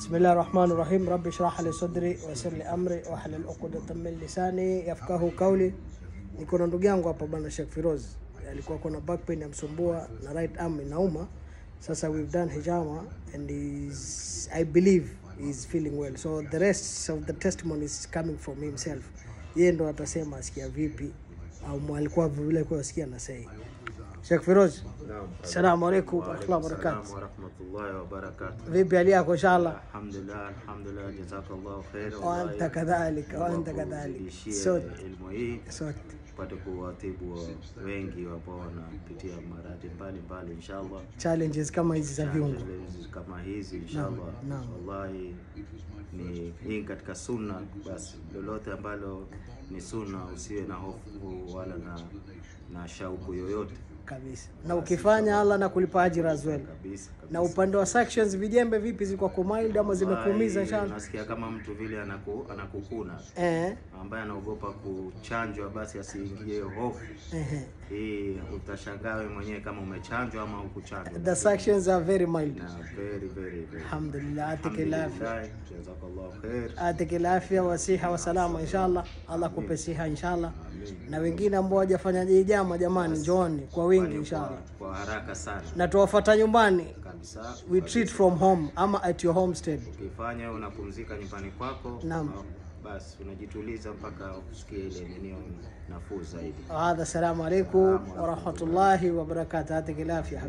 بسم الله الرحمن الرحيم. رب اشرح لي صدري ويسر لي امري واحلل عقدة من lisani yafqahu qawli. Niko na ndugu yangu hapa bwana Sheikh Firoz. Alikuwa kuna back pain yamsumbua na right arm inauma. Sasa we've done hijama and I believe he's feeling well. So the rest of the testimony is coming from himself. Yeye ndo atasema asikia vipi au alikuwa vile kwa asikia na sei. Sheikh Firoz. Assalamu alaykum wa rahmatullahi wa barakatuh. Wa rahmatullahi wa barakatuh. Vipi hali yako inshallah? Alhamdulillah, jazakallahu khair. Wa anta kadhalika, wa anta kadhalika. Elimu hii pate kuwatibu wengi ambao wanapitia maradhi mbalimbali inshallah. Challenges kama hizi za viungo. Kama hizi inshallah. Wallahi ni hii katika sunna, basi lolote ambalo ni sunna usiwe na hofu wala na shauku yoyote kabisa. Na ukifanya Allah na kulipa ajira as well. Kabisa. Na upande wa sections vijembe vipi, ziko kwa mild ama zimekuumiza inshallah? Nasikia kama mtu vile anakukuna ambaye anaogopa kuchanjwa, basi asiingie hofu. Hii utashangaa wewe mwenyewe kama umechanjwa ama hukuchanjwa. The sections are very mild. Very. Alhamdulillah, atikilafia. Jazakallahu khair. Atikilafia wa siha wa salama inshallah. Allah kupe siha inshallah. Na wengine ambao hawajafanya hijama, jamani njooni kwa wingi inshallah. Kwa haraka sana. Na tuwafuata nyumbani. Kabisa. We treat from home ama at your homestead. Ukifanya unapumzika nyumbani kwako. Basi unajituliza mpaka usikie ile nini nafuu zaidi. Assalamu alaykum wa rahmatullahi wa barakatuh. Atikilafia.